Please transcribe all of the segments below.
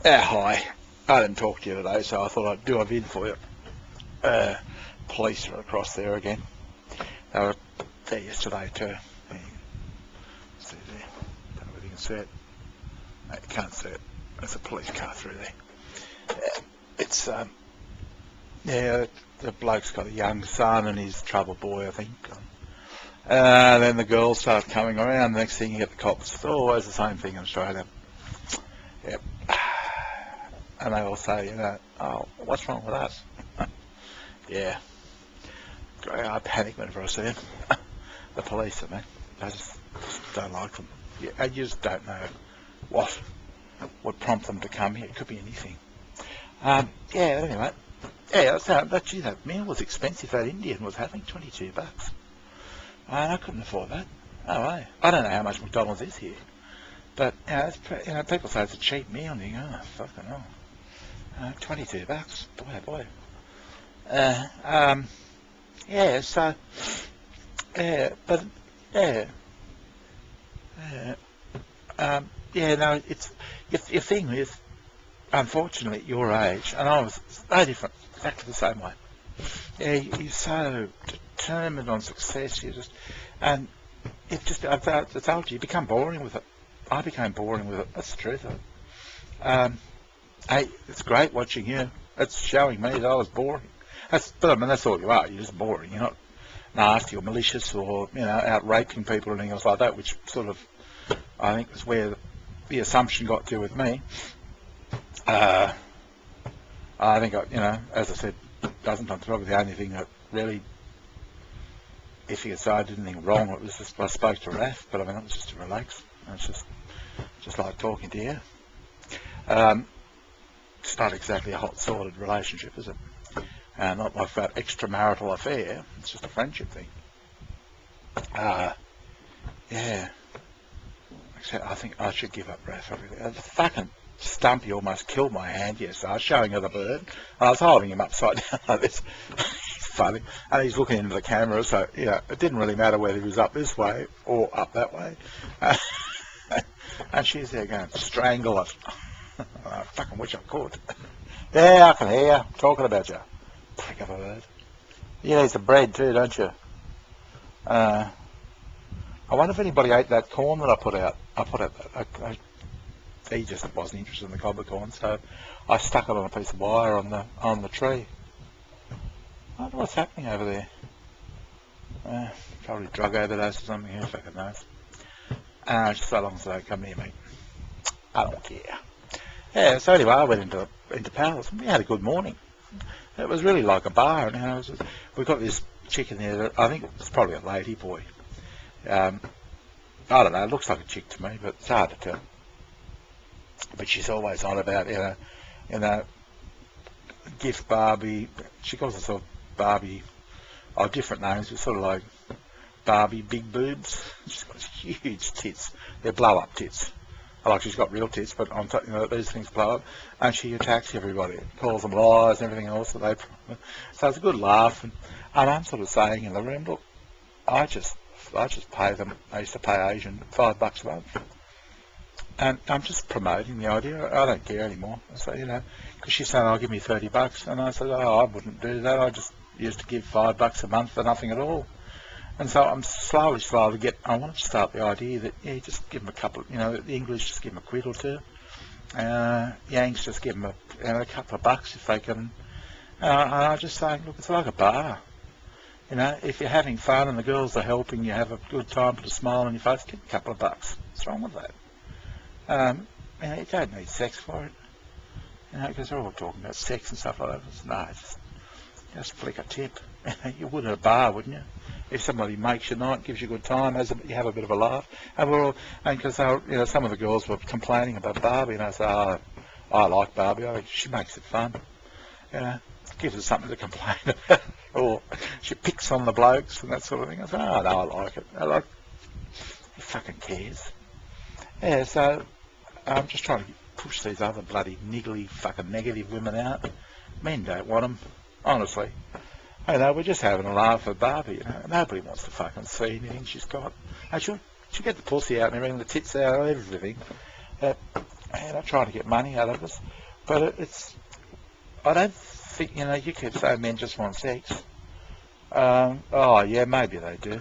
Hi. I didn't talk to you today, so I thought I'd do a vid for you. Police are across there again. They were there yesterday too. There you can see there. Don't know whether you can see it. No, you can't see it. There's a police car through there. It's yeah, the bloke's got a young son and he's a trouble boy, I think. Then the girls start coming around. The next thing you get the cops. It's always the same thing in Australia. Yep. And they all say, oh, what's wrong with us? Yeah. I panic whenever I see them. The police, I mean. I just don't like them. Yeah, you just don't know what would prompt them to come here. It could be anything. Yeah, anyway. Yeah, that meal was expensive. That Indian was having $22. And I couldn't afford that. No way. I don't know how much McDonald's is here. But, people say it's a cheap meal and you go, oh, fucking hell. $22. Boy, oh boy. Yeah, so, but, no, it's, your thing is, unfortunately, at your age, and I was no different, exactly the same way. Yeah, you're so determined on success, and it just, I told you, you become boring with it. I became boring with it, that's the truth of it. Hey, it's great watching you. It's showing me that I was boring. But I mean, that's all you are. You're just boring. You're not nasty or malicious or, out raping people or anything else like that, which sort of, I think, is where the assumption got to with me. I think, as I said, doesn't probably the only thing that really, if you could say I did anything wrong, it was just I spoke to Raph, but I mean, it was just to relax. It's just like talking to you. It's not exactly a hot sorted relationship, is it? Not like that extramarital affair. It's just a friendship thing. Yeah. Except I think I should give up Raph. The fucking Stumpy almost killed my hand yesterday. I was showing her the bird. And I was holding him upside down like this. He's funny. And he's looking into the camera, so, it didn't really matter whether he was up this way or up that way. And she's there going, strangle it. I fucking wish I could. Yeah, I can hear you talking about you. Prick of a bird. You need some bread too, don't you? I wonder if anybody ate that corn that I put out. He just wasn't interested in the cobbler corn, so I stuck it on a piece of wire on the tree. I wonder what's happening over there. Probably drug overdose or something. Who fucking knows? Just so long as they don't come near me. I don't care. Yeah, so anyway, I went into Palace and we had a good morning. It was really like a bar, and we got this chick in there that I think it was probably a lady boy. I don't know, it looks like a chick to me, but it's hard to tell. But she's always on about, gift Barbie. She calls herself Barbie, different names, but sort of like Barbie big boobs. She's got huge tits. They're blow up tits. Like she's got real tits, but these things blow up, and she attacks everybody, calls them lies and everything else. So it's a good laugh, and I'm sort of saying in the room, look, I just pay them. I used to pay Asian $5 a month, and I'm just promoting the idea. I don't care anymore. So because she's saying, "I'll give me $30," and I said, "Oh, I wouldn't do that. I just used to give $5 a month for nothing at all." And so I'm slowly I want to start the idea that, just give them a couple, the English just give them a quid or two. Yanks just give them a couple of bucks if they can. And I'm just saying, look, it's like a bar. If you're having fun and the girls are helping you have a good time, put a smile on your face, give a couple of bucks. What's wrong with that? You don't need sex for it. Because they're all talking about sex and stuff like that. No, just flick a tip. You would at a bar, wouldn't you? If somebody makes your night, gives you a good time, you have a bit of a laugh. And because some of the girls were complaining about Barbie, and I said, oh, I like Barbie. I think she makes it fun. Gives us something to complain about. Or she picks on the blokes and that sort of thing. I said, oh, no, I like it. Who fucking cares? Yeah, so I'm just trying to push these other bloody niggly fucking negative women out. Men don't want them, honestly. We're just having a laugh at Barbie. Nobody wants to fucking see anything she's got. And she'll get the pussy out and everything, the tits out, everything. trying to get money out of us. But it's, I don't think, you keep saying men just want sex. Oh yeah, maybe they do.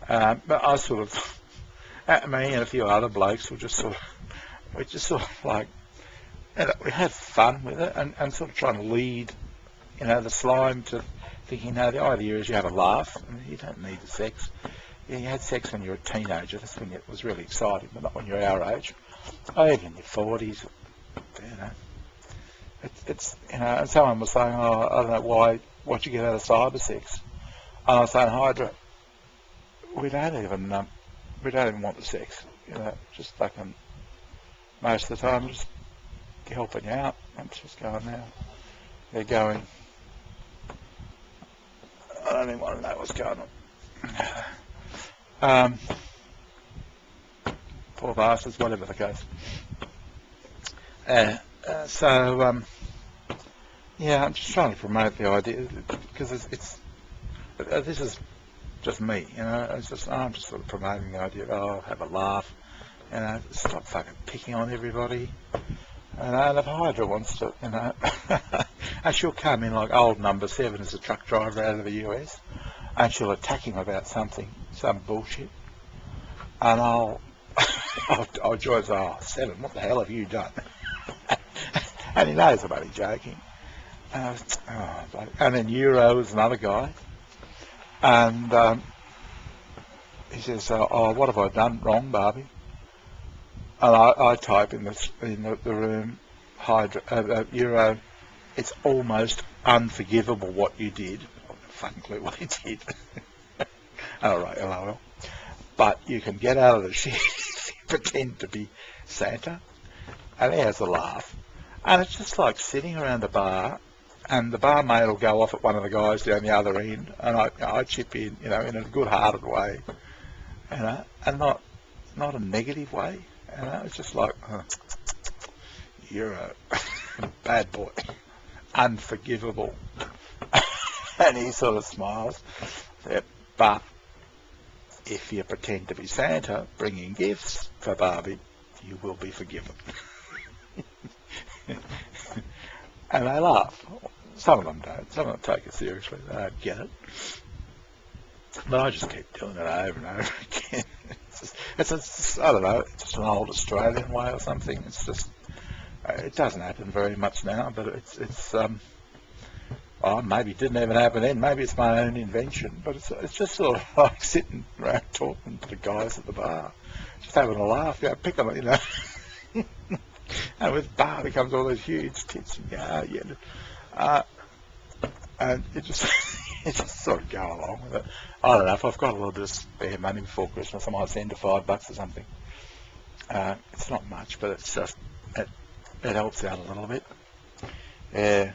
But I sort of, me and a few other blokes were just sort of like, we had fun with it and sort of trying to lead, the slime to thinking, no, the idea is you have a laugh and you don't need the sex. Yeah, you had sex when you were a teenager, that's when it was really exciting, but not when you're our age. Even in your 40s, it's and someone was saying, oh, I don't know what'd you get out of cyber sex? And I was saying, Hydra, we don't even want the sex, just fucking, most of the time, just helping you out. I'm just going now. They're going, I don't even want to know what's going on. Poor bastards, whatever the case. Yeah, I'm just trying to promote the idea, because this is just me, I'm just sort of promoting the idea of, oh, have a laugh, stop fucking picking on everybody, and if Hydra wants to, and she'll come in like old number 7 as a truck driver out of the US, and she'll attack him about something, some bullshit, and I'll join, oh, 7, what the hell have you done? And he knows I'm only joking. And then Euro is another guy, and he says, oh, what have I done wrong, Barbie? And I type in the room, Hydra, Euro, it's almost unforgivable what you did. I have no fucking clue what he did. Alright, LOL. But you can get out of the shit if you pretend to be Santa. And he has a laugh. And it's just like sitting around a bar, and the barmaid will go off at one of the guys down the other end, and I chip in, in a good-hearted way, and not a negative way. It's just like, oh, you're a bad boy, unforgivable. And he sort of smiles. But if you pretend to be Santa, bringing gifts for Barbie, you will be forgiven. And they laugh. Some of them don't. Some of them take it seriously. They don't get it. But I just keep doing it over and over again. I don't know, it's just an old Australian way or something. It's just, it doesn't happen very much now, but it's maybe it didn't even happen then. Maybe it's my own invention. But it's just sort of like sitting around talking to the guys at the bar, just having a laugh, picking on, And with Barbie comes all those huge tits, and it just sort of go along with it. I don't know, if I've got a little bit of spare money before Christmas, I might send her $5 or something. It's not much, but it's just, it helps out a little bit. Yeah,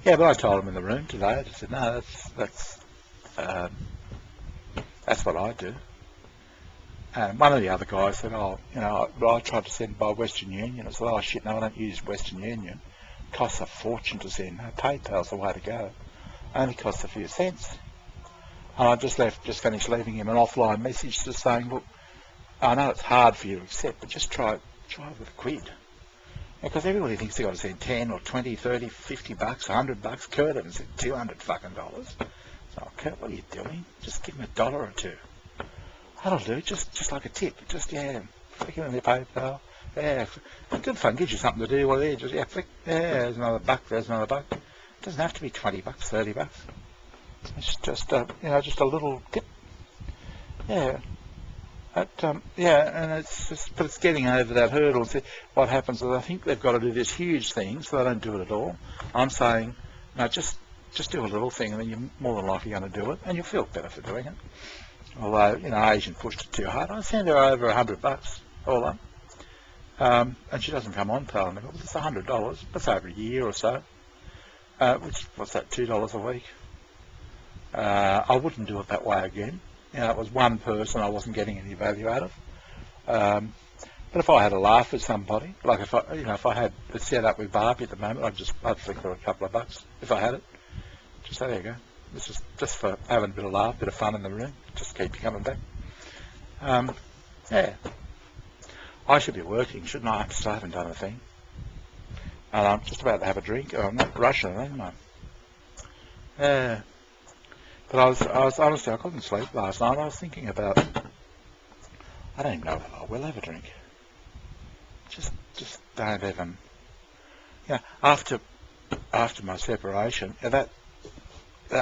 but I told him in the room today, I just said, no, that's what I do. And one of the other guys said, oh, I tried to send by Western Union. I said, oh shit, no, I don't use Western Union. It costs a fortune to send. No, PayPal's the way to go. Only costs a few cents. And I just finished leaving him an offline message just saying, look, I know it's hard for you to accept, but just try it with a quid. Because everybody thinks they've got to send 10 or 20, 30, 50 bucks, $100. Kurt even said $200 fucking dollars. So, Kurt, what are you doing? Just give him $1 or $2. That'll do, just like a tip. Just, flick it in your PayPal. Yeah, it's good fun, gives you something to do while there. Just, flick, there's another $1, there's another $1. It doesn't have to be $20, $30. It's just, just a little tip. Yeah. And it's just, but it's getting over that hurdle. See, what happens is I think they've got to do this huge thing, so they don't do it at all. I'm saying, no, just do a little thing, and then you're more than likely going to do it, and you'll feel better for doing it. Although, Asian pushed it too hard. I sent her over $100 all up. And she doesn't come on telling me, well, it's $100. That's over a year or so. What's that, $2 a week? I wouldn't do it that way again. It was one person I wasn't getting any value out of. But if I had a laugh with somebody, like if I had it set up with Barbie at the moment, I'd flick her a couple of bucks if I had it. Just say, there you go. This is just for having a bit of laugh, bit of fun in the room. Just keep you coming back. Yeah. I should be working, shouldn't I? I still haven't done a thing. And I'm just about to have a drink. I'm not rushing it, am I? Yeah. But I was honestly, I couldn't sleep last night. I was thinking about, I don't even know if I will have a drink. Just don't even, after my separation, that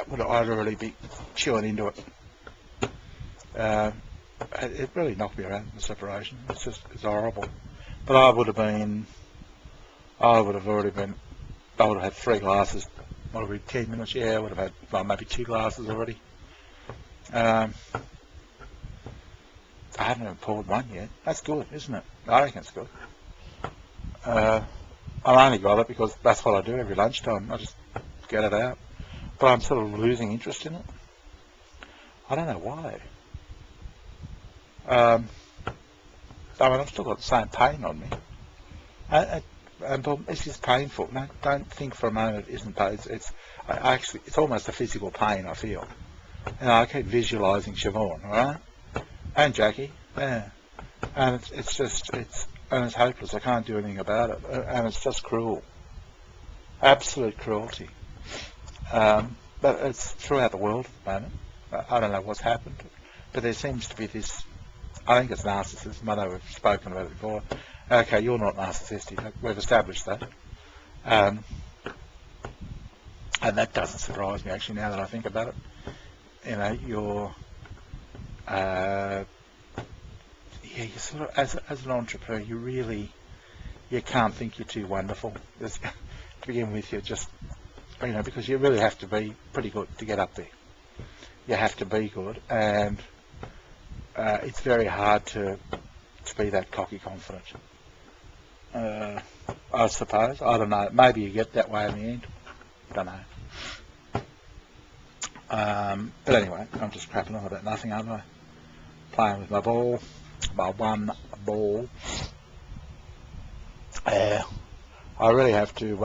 would, I'd already be chewing into it. It really knocked me around, the separation. It's horrible. But I would have had 3 glasses. What have we, 10 minutes? Yeah, I would have had maybe 2 glasses already. I haven't even poured one yet. That's good, isn't it? I reckon it's good. I only got it because that's what I do every lunchtime. I just get it out. But I'm sort of losing interest in it. I don't know why. I mean, I've still got the same pain on me. And it's just painful. No, don't think for a moment it isn't pain. It's almost a physical pain I feel. I keep visualising Siobhan, alright? And Jackie, yeah. And it's hopeless. I can't do anything about it. And it's just cruel. Absolute cruelty. But it's throughout the world at the moment. I don't know what's happened. But there seems to be this, I think it's narcissism. I know we've spoken about it before. Okay, you're not narcissistic. We've established that. And that doesn't surprise me, actually, now that I think about it. You're sort of, as an entrepreneur, you can't think you're too wonderful. To begin with, you're just, because you really have to be pretty good to get up there. You have to be good, and it's very hard to be that cocky confident. I suppose. I don't know. Maybe you get that way in the end. I don't know. But anyway, I'm just crapping on about nothing, aren't I? Playing with my ball. My one ball. I really have to, do,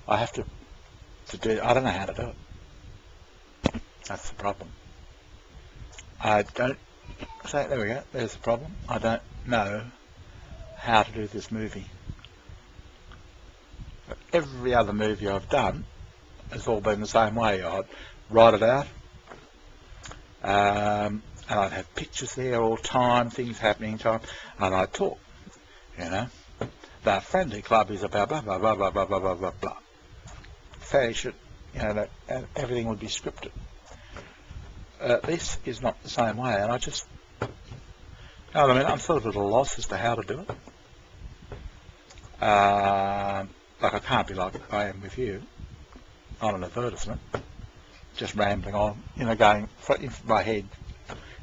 I don't know how to do it. That's the problem. There we go, there's the problem. I don't know how to do this movie. But every other movie I've done has all been the same way. I'd write it out, and I'd have pictures there all the time, things happening time, and I'd talk, The friendly club is about blah, blah, blah, blah, blah, blah, blah, blah, blah. Fashion, and everything would be scripted. This is not the same way, and I just, I'm sort of at a loss as to how to do it. Like I can't be like I am with you on an advertisement, just rambling on, going in my head.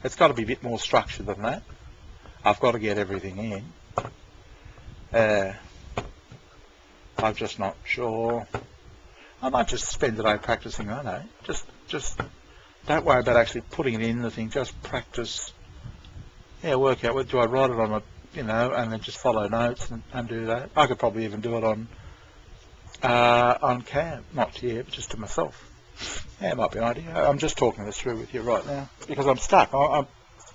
It's got to be a bit more structured than that. I've got to get everything in. I'm just not sure. I might just spend the day practicing, I know. Just don't worry about actually putting it in the thing. Just practice. Yeah, work out. Do I write it on a, and then just follow notes and do that. I could probably even do it on cam, not to you, but just to myself. Yeah, it might be an idea. I'm just talking this through with you right now because I'm stuck.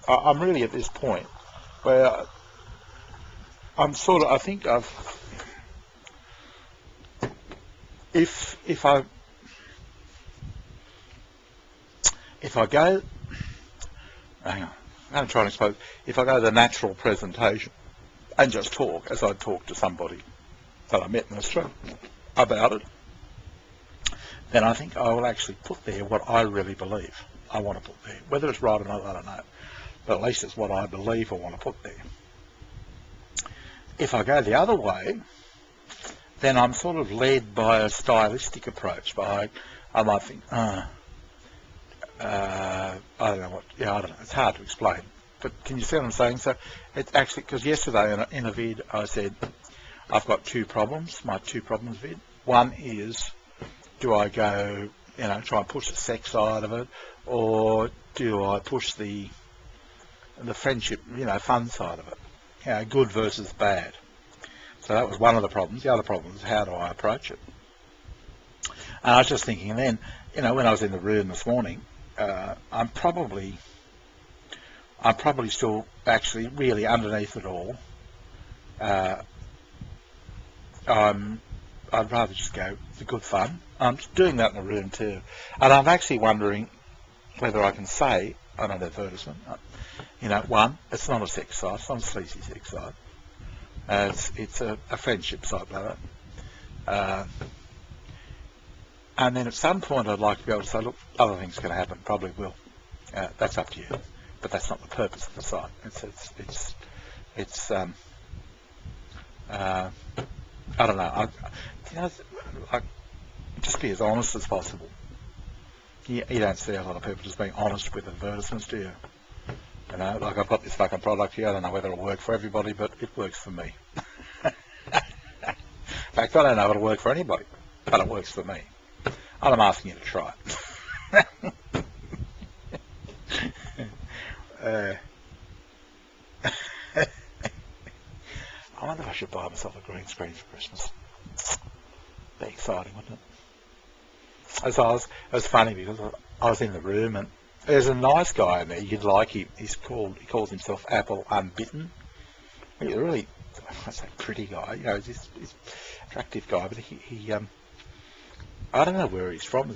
I'm really at this point where I'm sort of. I think if I go, hang on, I'm going to try and explain. If I go the natural presentation and just talk as I'd talk to somebody that I met in the street about it, then I think I will actually put there what I really believe I want to put there. Whether it's right or not, I don't know. But at least it's what I believe I want to put there. If I go the other way, then I'm sort of led by a stylistic approach. I might think, I don't know what, I don't know. It's hard to explain. But can you see what I'm saying? So it's actually, because yesterday in a vid I said, I've got 2 problems, my 2 problems vid. One is, do I go, try and push the sex side of it, or do I push the friendship, fun side of it? Good versus bad. So that was one of the problems. The other problem is, how do I approach it? And I was just thinking then, when I was in the room this morning, I'm probably I'm probably still actually really underneath it all. I'd rather just go for good fun. I'm doing that in the room too, and I'm actually wondering whether I can say on an advertisement, one, it's not a sex site, it's not a sleazy sex site. It's a friendship site, brother. And then at some point I'd like to be able to say, look, other things can happen, probably will. That's up to you, but that's not the purpose of the site. It's I don't know. I just be as honest as possible. You don't see a lot of people just being honest with advertisements, do you? Like I've got this fucking product here. I don't know whether it'll work for everybody, but it works for me. In fact, I don't know if it'll work for anybody, but it works for me. And I'm asking you to try it. I wonder if I should buy myself a green screen for Christmas. Be exciting, wouldn't it? It was funny because I was in the room and there's a nice guy in there. You'd like him. He calls himself Apple Unbitten. He's a really, I say, pretty guy. He's attractive guy, but he I don't know where he's from,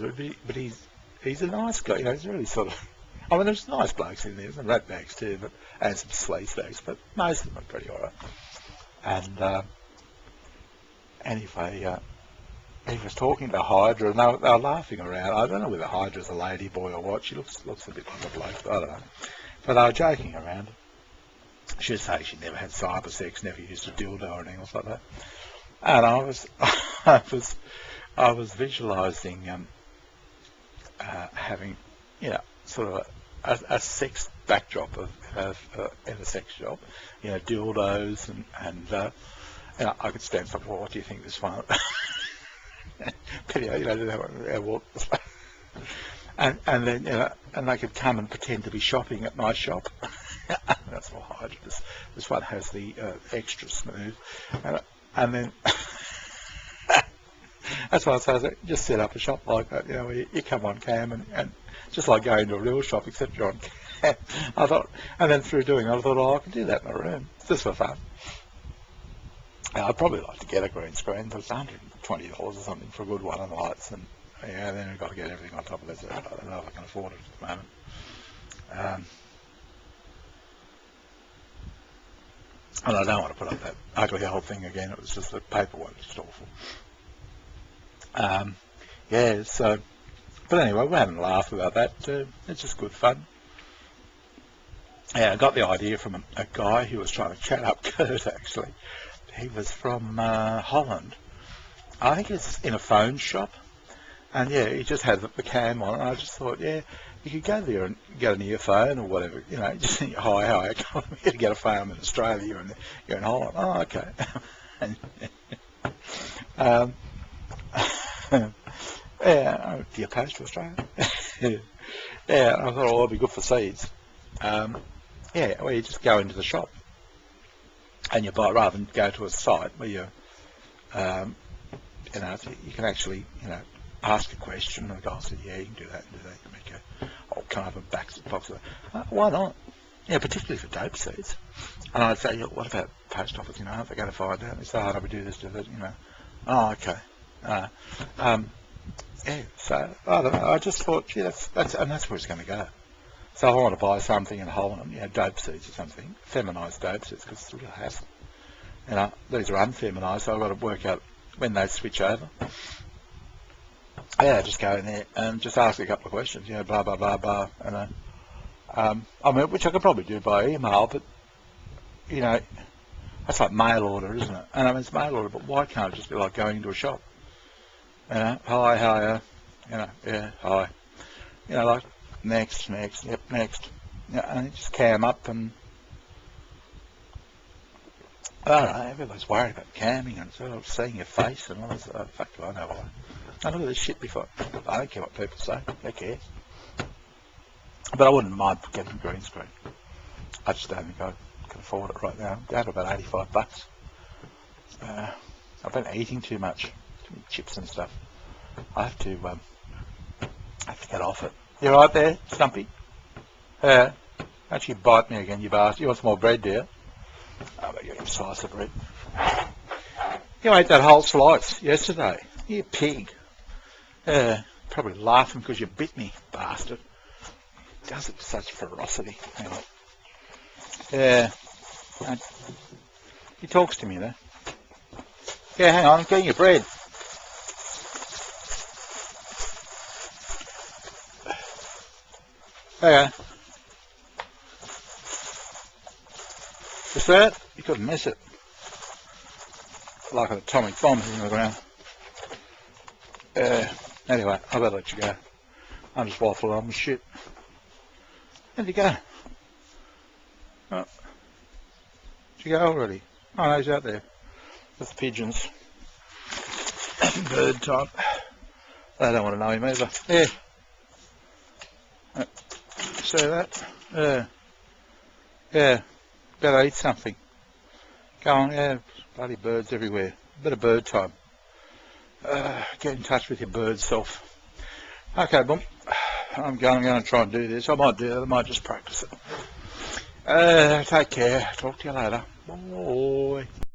but he's a nice guy. He's really sort of. I mean, there's nice blokes in there, there's some rat bags too, and some sleaze bags, but most of them are pretty alright. And anyway, he was talking to Hydra, and they were laughing around. I don't know whether Hydra's a lady boy or what. She looks a bit like a bloke, I don't know. But they were joking around. She'd say she never had cyber sex, never used a dildo or anything else like that. And I was visualising having, sort of a sex backdrop in a sex shop, dildos and I could stand for, well, what do you think this one? And then and they could come and pretend to be shopping at my shop. That's what I did. This one has the extra smooth, and then that's why I say just set up a shop like that. You come on cam and just like going to a real shop, except you're on cam. I thought, and then through doing it, I thought, oh, I can do that in my room, just for fun. I'd probably like to get a green screen, but it's $120 or something for a good one and lights, and then we've got to get everything on top of it. So I don't know if I can afford it at the moment. And I don't want to put up that ugly old thing again. It was just the paperwork was just awful. But anyway, we're having a laugh about that. It's just good fun. Yeah, I got the idea from a guy who was trying to chat up Kurt, actually. He was from Holland. I think it's in a phone shop. And he just had the cam on, and I just thought, you could go there and get an earphone or whatever, just hi, come here to get a phone in Australia, you're in Holland. Oh, okay. Do you post to Australia? I thought, oh, that'd be good for seeds. Well, you just go into the shop and you buy, rather than go to a site where you can actually, ask a question, and the guy said, you can do that and do that. You make can I have a box of that? Why not? Particularly for dope seeds. And I'd say, what about post office? Aren't they going to find out? They say, oh, no, we do this, do that, Oh, okay. So I don't know. I just thought, that's where it's going to go. So I want to buy something in Holland, dope seeds or something, feminised dope seeds, because it's a real hassle. These are unfeminised, so I've got to work out when they switch over. Just go in there and just ask a couple of questions, blah, blah, blah, blah, which I could probably do by email, but, that's like mail order, isn't it? And it's mail order, but why can't it just be like going into a shop? Hi, hi, hi. Like, next, yep, next. And you just cam up and, I don't know, everybody's worried about camming and sort of seeing your face and all this. Fuck do I know why. I look at this shit before. I don't care what people say. Who cares? But I wouldn't mind getting a green screen. I just don't think I can afford it right now. I'm down to about $85. I've been eating too much. Too many chips and stuff. I have to get off it. You right there, Stumpy? Don't you bite me again, you bastard. You want some more bread, do you? Oh, but you get a slice of bread. You ate that whole slice yesterday. You pig. Probably laughing because you bit me, bastard. He does it with such ferocity. Hang on. Yeah. He talks to me, though. Yeah, hang on. I'm getting your bread. Okay. You see it? You couldn't miss it. Like an atomic bomb in the ground. Anyway, I better let you go. I'm just waffling on my shit. Where'd you go? Oh. Did you go already? Oh no, he's out there with the pigeons. Bird time. They don't want to know him either. Yeah. See that? Yeah. Better eat something. Go on, yeah. Bloody birds everywhere. Bit of bird time. Get in touch with your bird self. Okay, boom. I'm going to try and do this. I might do that. I might just practice it. Take care. Talk to you later. Bye.